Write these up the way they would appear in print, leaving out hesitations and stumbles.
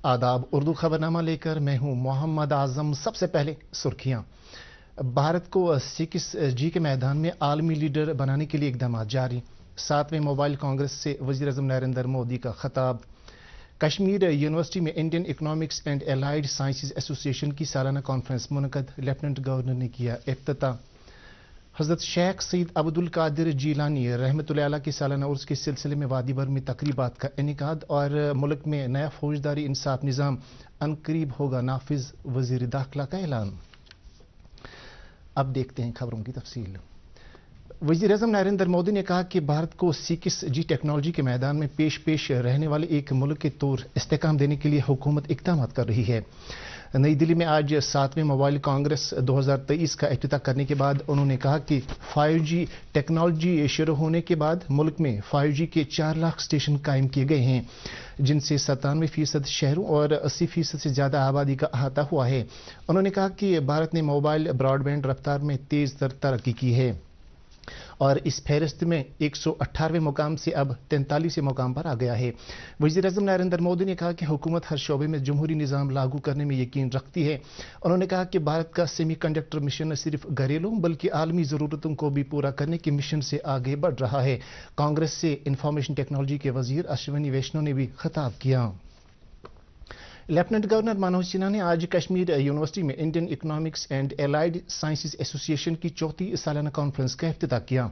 आदाब। उर्दू खबरनामा लेकर मैं हूं मोहम्मद आजम। सबसे पहले सुर्खियां। भारत को 6G के मैदान में आलमी लीडर बनाने के लिए इकदाम जारी। 7वें मोबाइल कांग्रेस से वज़ीर-ए-आज़म नरेंद्र मोदी का खिताब। कश्मीर यूनिवर्सिटी में Indian economics and allied sciences association की सालाना कॉन्फ्रेंस मुनक़द। लेफ्टिनेंट गवर्नर ने किया इफ्तिताह। हज़रत शेख सईद अब्दुल कादिर जीलानी रहमतुल्लाह अलैह की सालाना उर्स के सिलसिले में वादी भर में तकरीबात का इनेकाद। और मुल्क में नया फौजदारी इंसाफ निज़ाम अनकरीब होगा नाफिज। वज़ीर दाखिला का ऐलान। अब देखते हैं खबरों की तफसील। वज़ीर-ए-आज़म नरेंद्र मोदी ने कहा कि भारत को 6G टेक्नोलॉजी के मैदान में पेश रहने वाले एक मुल्क के तौर इस्तेकाम देने के लिए हुकूमत इक़दाम कर रही है। नई दिल्ली में आज 7वें मोबाइल कांग्रेस 2023 का इफ्तिताह करने के बाद उन्होंने कहा कि 5G टेक्नोलॉजी शुरू होने के बाद मुल्क में 5G के 4 लाख स्टेशन कायम किए गए हैं, जिनसे 97% शहरों और 80% से ज़्यादा आबादी का अहाता हुआ है। उन्होंने कहा कि भारत ने मोबाइल ब्रॉडबैंड रफ्तार में तेज़ तरक्की की है और इस फहरिस्त में 118वें मुकाम से अब 43वें मुकाम पर आ गया है। वज़ीर-ए-आज़म नरेंद्र मोदी ने कहा कि हुकूमत हर शोबे में जमहूरी निज़ाम लागू करने में यकीन रखती है। उन्होंने कहा कि भारत का सेमीकंडक्टर मिशन न सिर्फ घरेलू बल्कि आलमी ज़रूरतों को भी पूरा करने के मिशन से आगे बढ़ रहा है। कांग्रेस से इंफॉर्मेशन टेक्नोलॉजी के वज़ीर अश्विनी वैष्णव ने भी खिताब किया। लेफ्टिनेंट गवर्नर मनोज सिन्हा ने आज कश्मीर यूनिवर्सिटी में Indian economics and allied sciences association की 4थी सालाना कॉन्फ्रेंस का इफ्तिताह किया।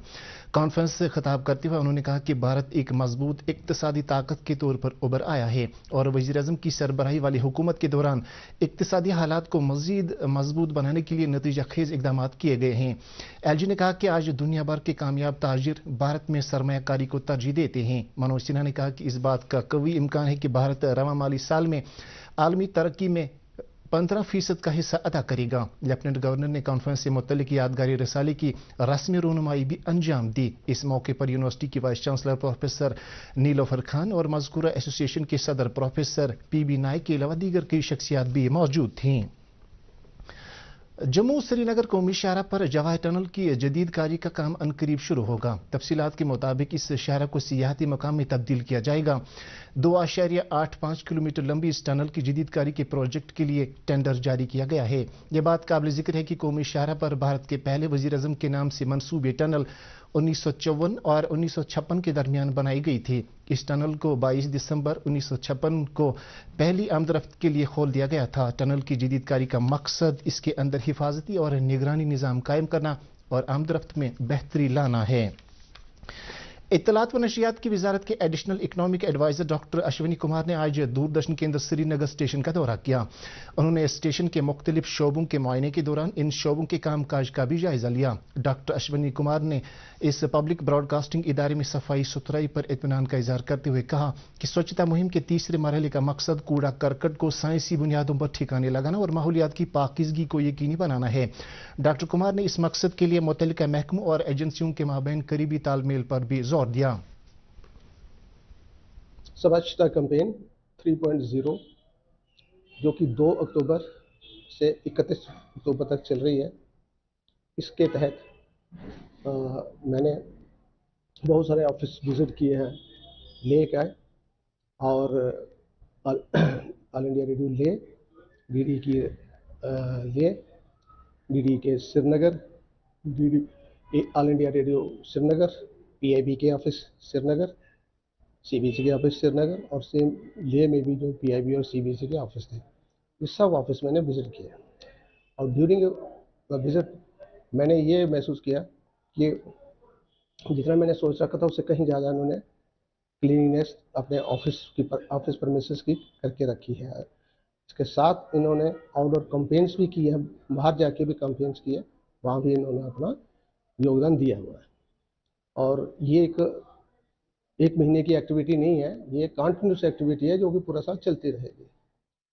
कॉन्फ्रेंस से खिताब करते हुए उन्होंने कहा कि भारत एक मजबूत इक्तिसादी ताकत के तौर पर उभर आया है और वज़ीर-ए-आज़म की सरबराही वाली हुकूमत के दौरान इक्तिसादी हालात को मज़ीद मजबूत बनाने के लिए नतीजा खेज इक़दाम किए गए हैं। एलजी ने कहा कि आज दुनिया भर के कामयाब ताजिर भारत में सरमायाकारी को तरजीह देते हैं। मनोज सिन्हा ने कहा कि इस बात का कवी इम्कान है कि भारत रवां माली साल में आलमी तरक्की में 15% का हिस्सा अदा करेगा। लेफ्टिनेंट गवर्नर ने कॉन्फ्रेंस से मुतल्लिक यादगारी रसाले की रस्मी रूनुमाई भी अंजाम दी। इस मौके पर यूनिवर्सिटी की vice chancellor professor Nilofar Khan और मज़कूरा एसोसिएशन के सदर प्रोफेसर PB नाइक के अलावा दीगर कई शख्सियात भी मौजूद थीं। जम्मू श्रीनगर कौमी शाहरा पर जवाहर टनल की जदीद कारी का काम अनकरीब शुरू होगा। तफसीलात के मुताबिक इस शाहरा को सियाहती मकाम में तब्दील किया जाएगा। 2.85 किलोमीटर लंबी इस टनल की जदीद कारी के प्रोजेक्ट के लिए टेंडर जारी किया गया है। यह बात काबिल जिक्र है कि कौमी शाहरा पर भारत के पहले वज़ीर-ए-आज़म के नाम से मंसूब टनल 1954 और 1956 के दरमियान बनाई गई थी। इस टनल को 22 दिसंबर 1956 को पहली आमदरफ्त के लिए खोल दिया गया था। टनल की जदीदकारी का मकसद इसके अंदर हिफाजती और निगरानी निज़ाम कायम करना और आमदरफ्त में बेहतरी लाना है। इत्तलात व नशरियात की वजारत के additional economic adviser doctor Ashwini Kumar ने आज दूरदर्शन केंद्र श्रीनगर स्टेशन का दौरा किया। उन्होंने स्टेशन के मुख्तलिफ शोबों के मुआयने के दौरान इन शोबों के कामकाज का भी जायजा लिया। डॉक्टर अश्विनी कुमार ने इस पब्लिक ब्रॉडकास्टिंग इदारे में सफाई सुथराई पर इत्मीनान का इजहार करते हुए कहा कि स्वच्छता मुहिम के तीसरे मरहले का मकसद कूड़ा करकट को साइंसी बुनियादों पर ठिकाने लगाना और माहौलियात की पाकीज़गी को यकीनी बनाना है। डॉक्टर कुमार ने इस मकसद के लिए मुतल्लिका महकमों और एजेंसियों के माबैन करीबी तालमेल पर भी जोर दिया। स्वच्छता कैंपेन 3.0 जो कि 2 अक्टूबर से 31 अक्टूबर तक चल रही है, इसके तहत मैंने बहुत सारे ऑफिस विजिट किए हैं ले का और ऑल इंडिया रेडियो ले, DD की ले, DD के Srinagar, DD all India radio Srinagar, PIB के ऑफिस श्रीनगर, CBC के ऑफिस श्रीनगर और सेम ले में भी जो PIB और CBC के ऑफिस थे, ये सब ऑफिस मैंने विजिट किए। और ड्यूरिंग द विजिट मैंने ये महसूस किया कि जितना मैंने सोच रखा था उससे कहीं ज़्यादा उन्होंने क्लीनिनेस अपने ऑफिस परमिसेस की करके रखी है। इसके साथ इन्होंने आउटडोर कैंपेन्स भी किए हैं, बाहर जाके भी कैंपेन्स किए, वहाँ भी इन्होंने अपना योगदान दिया हुआ है। और ये एक महीने की एक्टिविटी नहीं है, ये कंटिन्यूस एक्टिविटी है जो कि पूरा साल चलती रहेगी।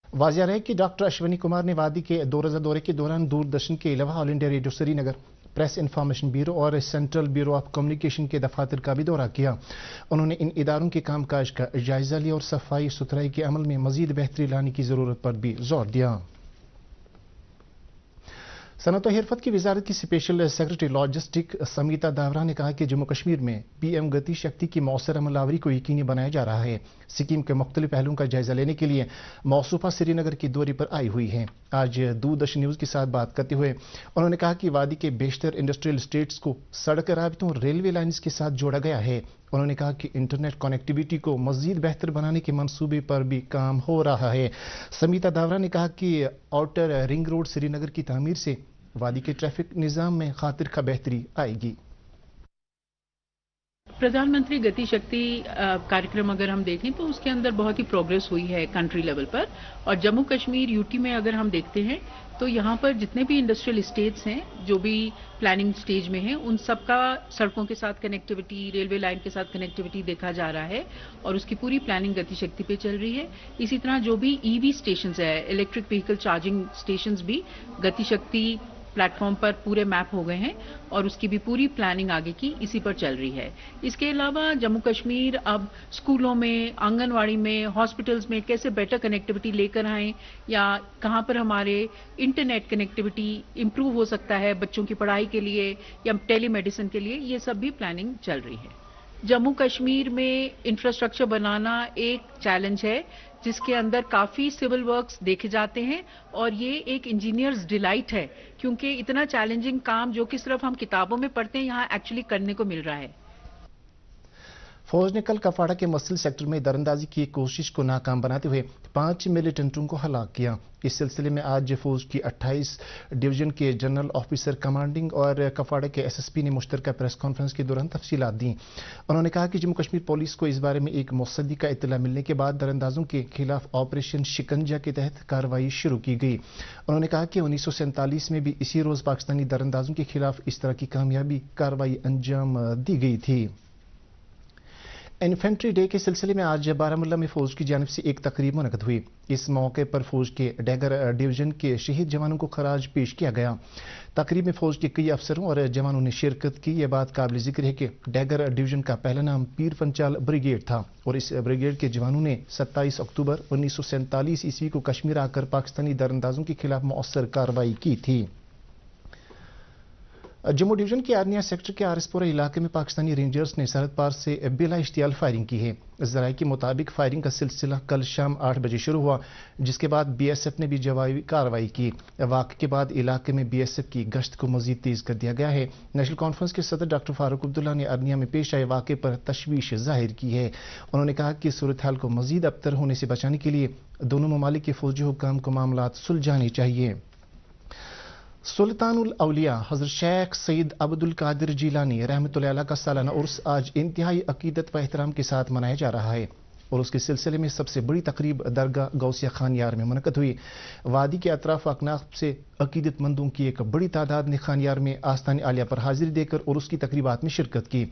वाज़िह है कि डॉक्टर अश्विनी कुमार ने वादी के 2 रोज़ा दौरे के दौरान दूरदर्शन के अलावा all India radio Srinagar, press information bureau और सेंट्रल ब्यूरो ऑफ कम्युनिकेशन के दफातर का भी दौरा किया। उन्होंने इन इदारों के कामकाज का जायजा लिया और सफाई सुथराई के अमल में मजीद बेहतरी लाने की ज़रूरत पर भी जोर दिया। صنعت و حرفت کی وزارت کی اسپیشل سیکرٹری لاجسٹک سمیتا داورا نے کہا کہ جموں کشمیر میں پی ایم گتی شکتی کی مؤثر عمل آوری کو یقینی بنایا جا رہا ہے. سکیم کے مختلف پہلوؤں کا جائزہ لینے کے لیے موصوفہ سری نگر کی دورے پر آئی ہوئی ہیں. آج دوردرشن نیوز کے ساتھ بات کرتے ہوئے انہوں نے کہا کہ وادی کے بیشتر انڈسٹریل اسٹیٹس کو سڑک رابطوں اور ریلوے لائنز کے ساتھ جوڑا گیا ہے. انہوں نے کہا کہ انٹرنیٹ کنیکٹیویٹی کو مزید بہتر بنانے کے منصوبے پر بھی کام ہو رہا ہے. سمیتا داورا نے کہا کہ آؤٹر رنگ روڈ سری نگر کی تعمیر سے وادی کے ٹریفک نظام میں خاطر خواہ بہتری آئے گی. پردھان منتری گتی شکتی کارکرم اگر ہم دیکھیں تو اس کے اندر بہت ہی پروگریس ہوئی ہے کنٹری لیول پر. اور جموں کشمیر یوٹی میں اگر ہم دیکھتے ہیں تو یہاں پر جتنے بھی انڈسٹریل اسٹیٹس ہیں جو بھی پلاننگ سٹیج میں ہیں ان سب کا سڑکوں کے ساتھ کنیکٹیوٹی، ریلوے لائن کے ساتھ کنیکٹیوٹی دیکھا جا رہا ہے اور اس کی پوری پلاننگ گتی شکتی پہ چل رہی ہے. اسی طرح جو بھی ای وی اسٹیشنز ہے، الیکٹرک وہیکل چارجنگ اسٹیشنز بھی گتی شکتی پلیٹ فارم پر پورے میپ ہو گئے ہیں اور اس کی بھی پوری پلاننگ آگے کی اسی پر چل رہی ہے. اس کے علاوہ جموں کشمیر اب اسکولوں میں، آنگن واڑی میں، ہاسپٹلز میں کیسے بیٹر کنیکٹیوٹی لے کر آئیں یا کہاں پر ہمارے انٹرنیٹ کنیکٹیوٹی امپروو ہو سکتا ہے بچوں کی پڑھائی کے لیے یا ٹیلی میڈیسن کے لیے، یہ سب بھی پلاننگ چل رہی ہے. جموں کشمیر میں انفراسٹرکچر بنانا ایک چیلنج ہے جس کے اندر کافی سول ورکس دیکھے جاتے ہیں اور یہ ایک انجینئرز ڈیلائٹ ہے کیونکہ اتنا چیلنجنگ کام جو کہ صرف ہم کتابوں میں پڑھتے ہیں یہاں ایکچولی کرنے کو مل رہا ہے. فوج نے کل کپواڑہ کے مسل سیکٹر میں دراندازی کی ایک کوشش کو ناکام بناتے ہوئے 5 ملیٹنٹوں کو ہلاک کیا. اس سلسلے میں آج فوج کی 28 ڈویژن کے جنرل آفیسر کمانڈنگ اور کپواڑہ کے ایس ایس پی نے مشترکہ پریس کانفرنس کے دوران تفصیلات دیں. انہوں نے کہا کہ جموں کشمیر پولیس کو اس بارے میں ایک مصدی کا اطلاع ملنے کے بعد دراندازوں کے خلاف آپریشن شکنجا کے تحت کارروائی شروع کی گئی. انہوں نے کہا کہ 1947 میں بھی اسی روز پاکستانی دراندازوں کے خلاف اس طرح کی کامیابی کارروائی انجام دی گئی تھی. انفینٹری ڈے کے سلسلے میں آج بارہمولہ میں فوج کی جانب سے ایک تقریب منعقد ہوئی. اس موقع پر فوج کے ڈیگر ڈویژن کے شہید جوانوں کو خراج پیش کیا گیا. تقریب میں فوج کے کئی افسروں اور جوانوں نے شرکت کی. یہ بات قابل ذکر ہے کہ ڈیگر ڈویژن کا پہلا نام پیر پنچال بریگیڈ تھا اور اس بریگیڈ کے جوانوں نے 27 اکتوبر 1947 عیسوی کو کشمیر آ کر پاکستانی دراندازوں کے خلاف مؤثر کارروائی کی تھی. جموں ڈویژن کے آرنیہ سیکٹر کے آر ایس پورہ علاقے میں پاکستانی رینجرز نے سرحد پار سے بلا اشتعال فائرنگ کی ہے. ذرائع کے مطابق فائرنگ کا سلسلہ کل شام 8 بجے شروع ہوا جس کے بعد بی ایس ایف نے بھی جوابی کارروائی کی. واقعے کے بعد علاقے میں بی ایس ایف کی گشت کو مزید تیز کر دیا گیا ہے. نیشنل کانفرنس کے صدر ڈاکٹر فاروق عبداللہ نے ارنیہ میں پیش آئے واقعے پر تشویش ظاہر کی ہے. انہوں نے کہا کہ صورتحال کو مزید ابتر ہونے سے بچانے کے لیے دونوں ممالک کے فوجی حکام کو معاملات سلجھانے چاہیے. سلطان الاولیاء حضرت شیخ سید عبد القادر جیلانی رحمۃ اللہ علیہ کا سالانہ عرس آج انتہائی عقیدت و احترام کے ساتھ منایا جا رہا ہے اور اس کے سلسلے میں سب سے بڑی تقریب درگاہ غوثیہ خان یار میں منعقد ہوئی. وادی کے اطراف و اکناف سے عقیدت مندوں کی ایک بڑی تعداد نے خان یار میں آستان عالیہ پر حاضری دے کر عرس کی تقریبات میں شرکت کی.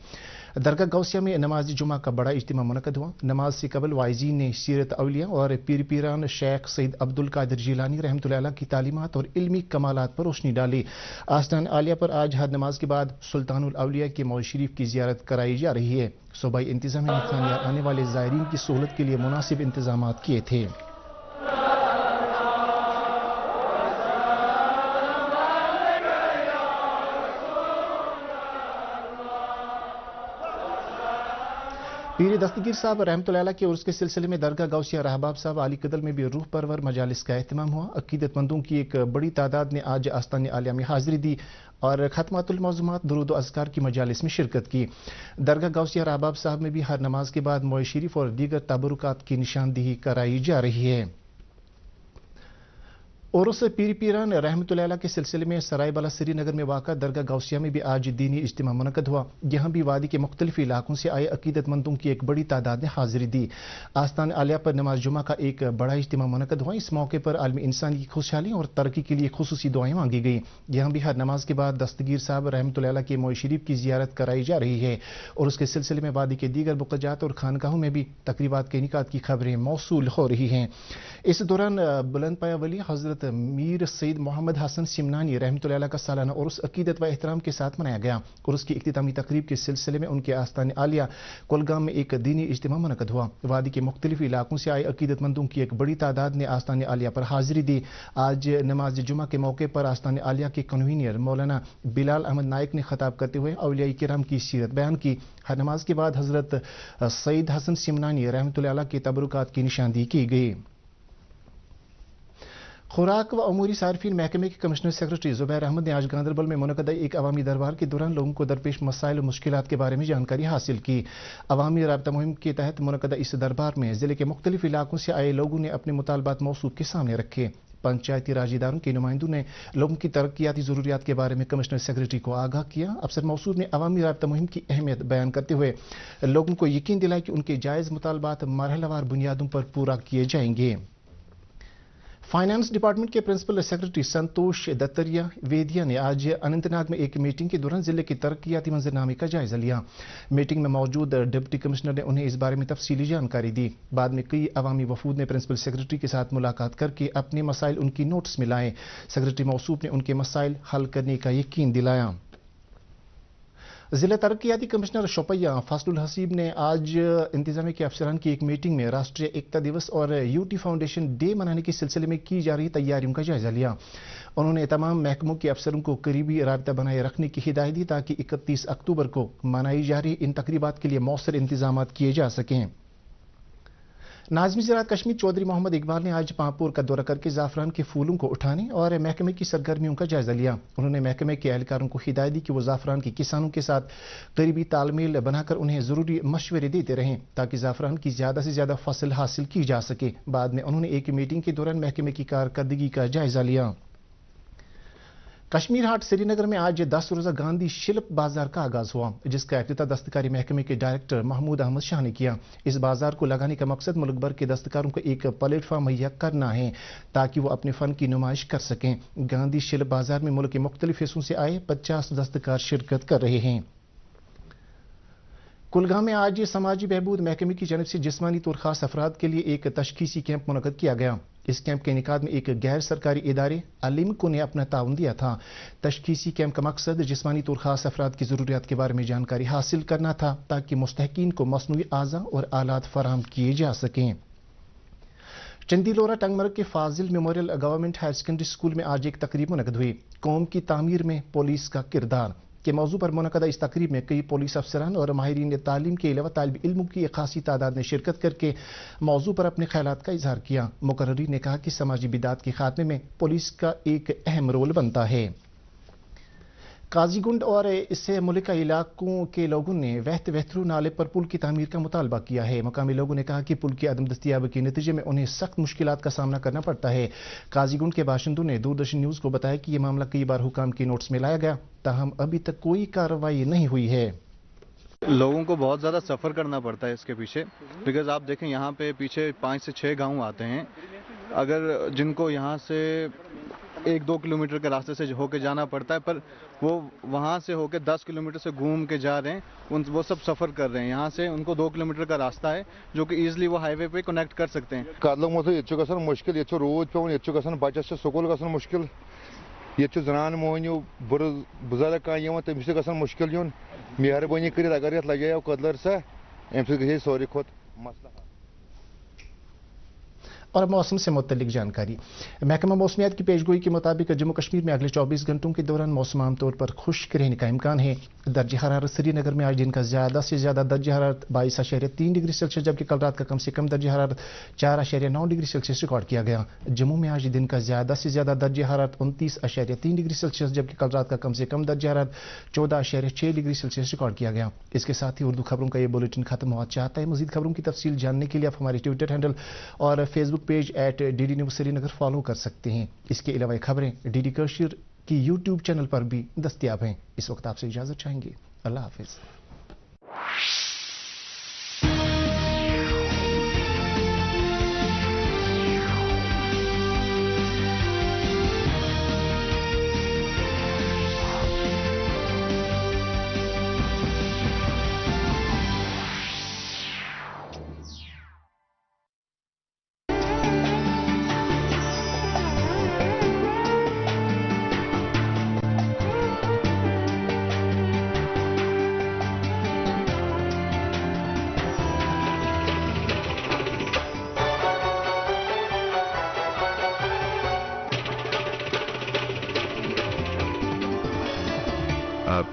درگاہ غوثیہ میں نماز جمعہ کا بڑا اجتماع منعقد ہوا. نماز سے قبل وائزین نے سیرت اولیاء اور پیر پیران شیخ سید عبد القادر جیلانی رحمۃ اللہ علیہ کی تعلیمات اور علمی کمالات پر روشنی ڈالی. آستان عالیہ پر آج ہر نماز کے بعد سلطان الاولیاء کے موضع شریف کی زیارت کرائی جا رہی ہے. صوبائی انتظامیہ نے خان یار آنے والے زائرین کی سہولت کے لیے مناسب انتظامات کیے تھے. پیر دستگیر صاحب رحمۃ اللہ علیہ کے عرس کے سلسلے میں درگاہ غوثیہ رہباب صاحب علی قدل میں بھی روح پرور مجالس کا اہتمام ہوا. عقیدت مندوں کی ایک بڑی تعداد نے آج آستان عالیہ میں حاضری دی اور ختمات الموضوعات درود و اذکار کی مجالس میں شرکت کی. درگاہ غوثیہ رہباب صاحب میں بھی ہر نماز کے بعد موئے شریف اور دیگر تبرکات کی نشاندہی کرائی جا رہی ہے. عرس پیر پیران رحمۃ اللہ علیہ کے سلسلے میں سرائے بالا سری نگر میں واقع درگاہ غوثیہ میں بھی آج دینی اجتماع منعقد ہوا. یہاں بھی وادی کے مختلف علاقوں سے آئے عقیدت مندوں کی ایک بڑی تعداد نے حاضری دی. آستان عالیہ پر نماز جمعہ کا ایک بڑا اجتماع منعقد ہوا. اس موقع پر عالم انسان کی خوشحالی اور ترقی کے لیے خصوصی دعائیں مانگی گئیں. یہاں بھی ہر نماز کے بعد دستگیر صاحب رحمۃ اللہ علیہ کے موئے شریف کی زیارت کرائی جا رہی ہے اور اس کے سلسلے میں وادی کے دیگر بقجات اور خانقاہوں میں بھی تقریبات کے انعقاد کی خبریں موصول ہو رہی ہیں. اس دوران بلند پایہ ولی حضرت हज़रत मीर सईद मोहम्मद हसन सिमनानी रहमतुल्लाह अलैह का सालाना उर्स अकीदत व एहतराम के साथ मनाया गया। उर्स की इख्तितामी तकरीब के सिलसिले में उनके आस्तान आलिया कुलगाम में एक दीनी इज्तिमा मुनक़द हुआ। वादी के मुख्तलिफ इलाकों से आए अकीदतमंदों की एक बड़ी तादाद ने आस्तान आलिया पर हाजिरी दी। आज नमाज जुमा के मौके पर आस्तान आलिया के कन्वीनर मौलाना बिलाल अहमद नाइक ने खताब करते हुए औलिया किराम की सीरत बयान की। हर नमाज के बाद हज़रत सईद हसन सिमनानी रहमतुल्लाह अलैह के तबरुकात की निशानदी की गई। खुराक व अमूरी सार्फिन महकमे के कमिश्नर सेक्रेटरी जुबैर अहमद ने आज गांधरबल में मुनक़दा एक अवामी दरबार के दौरान लोगों को दरपेश मसाइल और मुश्किलात के बारे में जानकारी हासिल की। अवामी राब्ता मुहिम के तहत मुनक़दा इस दरबार में ज़िले के मुख्तलिफ इलाकों से आए लोगों ने अपने मुतालबात मौसूफ के सामने रखे। पंचायती राज इदारों के नुमाइंदों ने लोगों की तरक्याती ज़रूरियात के बारे में कमिश्नर सेक्रेटरी को आगाह किया। अफसर मौसूफ ने अवामी राब्ता मुहिम की अहमियत बयान करते हुए लोगों को यकीन दिलाया कि उनके जायज़ मुतालबात मरहलावार बुनियादों पर पूरा किए जाएंगे। फाइनेंस डिपार्टमेंट के प्रिंसिपल सेक्रेटरी संतोष दत्तरिया वेदिया ने आज अनंतनाग में एक मीटिंग के दौरान जिले की तरक्याती मंजरनामे का जायजा लिया। मीटिंग में मौजूद डिप्टी कमिश्नर ने उन्हें इस बारे में तफसीली जानकारी दी। बाद में कई अवामी वफूद ने प्रिंसिपल सेक्रेटरी के साथ मुलाकात करके अपने मसाइल उनकी नोट्स में लाए। सेक्रेटरी मौसूफ ने उनके मसाइल हल करने का यकीन दिलाया। जिला तरक्याती कमिश्नर शोपियां फजलुल हसीब ने आज इंतजामिया के अफसरान की एक मीटिंग में राष्ट्रीय एकता दिवस और यूटी फाउंडेशन डे मनाने के सिलसिले में की जा रही तैयारियों का जायजा लिया। उन्होंने तमाम महकमों के अफसरों को करीबी राबता बनाए रखने की हिदायत दी ताकि 31 अक्टूबर को मनाई जा रही इन तकरीबात के लिए मौसर इंतजाम किए जा सकें। नाज़िम ज़राअत कश्मीर चौधरी मोहम्मद इकबाल ने आज पांपोर का दौरा करके ज़ाफ़रान के फूलों को उठाने और महकमे की सरगर्मियों का जायजा लिया। उन्होंने महकमे के एहलकारों को हिदायत दी कि वो ज़ाफ़रान के किसानों के साथ करीबी तालमेल बनाकर उन्हें ज़रूरी मशवरे देते रहें ताकि ज़ाफ़रान की ज़्यादा से ज़्यादा फसल हासिल की जा सके। बाद में उन्होंने एक मीटिंग के दौरान महकमे की कारकर्दगी का जायजा लिया। कश्मीर हाट श्रीनगर में आज 10 रोज़ा गांधी शिल्प बाजार का आगाज हुआ, जिसका इफ्तिताह दस्तकारी महकमे के डायरेक्टर महमूद अहमद शाह ने किया। इस बाजार को लगाने का मकसद मुल्क भर के दस्तकारों को एक प्लेटफॉर्म मुहैया करना है ताकि वो अपने फन की नुमाइश कर सकें। गांधी शिल्प बाजार में मुल्क के मुख्तलिफ हिस्सों से आए 50 दस्तकार शिरकत कर रहे हैं। कुलगाम में आज समाजी बहबूद महकमे की जानब से जिस्मानी तौर खास अफराद के लिए एक तशखीसी कैंप मुनक़द किया गया। इस कैंप के इनेकाद में एक गैर सरकारी इदारे अलिमको ने अपना ताउन दिया था। तशखीसी कैंप का मकसद जिस्मानी तौर खास अफराद की ज़रूरियात के बारे में जानकारी हासिल करना था ताकि मुस्तहकीन को मसनूई आज़ा और आलात फराहम किए जा सकें। चंदीलोरा टंगमर्ग के Fazil memorial government higher secondary school में आज एक तकरीब मुनक़द हुई। कौम की तामीर में पुलिस का किरदार के मौजू पर मुनक़दा इस तकरीब में कई पुलिस अफसरान और माहिरीन तालीम के अलावा तालिब इल्मों की एक खासी तादाद ने शिरकत करके मौजू पर अपने ख्यालात का इजहार किया। मुकर्रिर ने कहा कि समाजी बिदात के खात्मे में पुलिस का एक अहम रोल बनता है। काजीगुंड और इससे मुल्का इलाकों के लोगों ने वहतरू नाले पर पुल की तामीर का मुतालबा किया है। मकामी लोगों ने कहा कि पुल की अदम दस्तियाबी के नतीजे में उन्हें सख्त मुश्किलात का सामना करना पड़ता है। काजीगुंड के बाशिंदों ने दूरदर्शन न्यूज़ को बताया कि यह मामला कई बार हुकाम के नोट्स में लाया गया, ताहम अभी तक कोई कार्रवाई नहीं हुई है। लोगों को बहुत ज़्यादा सफ़र करना पड़ता है इसके पीछे, बिकॉज आप देखें यहाँ पे पीछे 5 से 6 गाँव आते हैं। अगर जिनको यहाँ से 1-2 किलोमीटर के रास्ते से होके जाना पड़ता है, पर वो वहाँ से होके 10 किलोमीटर से घूम के जा रहे हैं, वो सब सफ़र कर रहे हैं। यहाँ से उनको 2 किलोमीटर का रास्ता है जो कि ईजिली वो हाईवे पे कनेक्ट कर सकते हैं। कदलों ये मुश्किल, ये रोज पे बच्चे स्कूल ग मुश्किल, ये जनान मोहनियो बुजुर्ग कह तमिस मुश्किल यून। मेहरबानी कर अगर ये लगे कदलर सा अम सारी खुद मसला। और मौसम से मुतल्लिक जानकारी। महकमा मौसमियात की पेशगोई के मुताबिक जम्मू कश्मीर में अगले 24 घंटों के दौरान मौसम आमतौर पर खुश्क रहने का इम्कान है। दर्ज हरारत श्रीनगर में आज दिन का ज़्यादा से ज़्यादा दर्ज हरारत 22.3 डिग्री सेल्सियस, जबकि कल रात का कम से कम दर्ज हरारत 4.9 डिग्री सेल्सियस रिकॉर्ड किया गया। जम्मू में आज दिन का ज़्यादा से ज़्यादा दर्ज हरारत 29.3 डिग्री सेल्सियस, जबकि कल रात का कम से कम दर्ज हरारत 14.6 डिग्री सेल्सियस रिकॉर्ड किया गया। इसके साथ ही उर्दू खबरों का ये बुलेटिन खत्म हुआ चाहता है। मजीद खबरों की तफसील जानने के लिए आप हमारे ट्विटर हैंडल और Facebook page @DD news Srinagar follow कर सकते हैं। इसके अलावा खबरें DD कश्मीर की यूट्यूब चैनल पर भी दस्तयाब हैं। इस वक्त आपसे इजाजत चाहेंगे। अल्लाह हाफिज।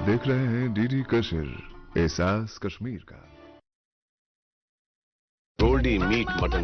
देख रहे हैं डीडी कश्मीर, एहसास कश्मीर का। Goldy meet mutton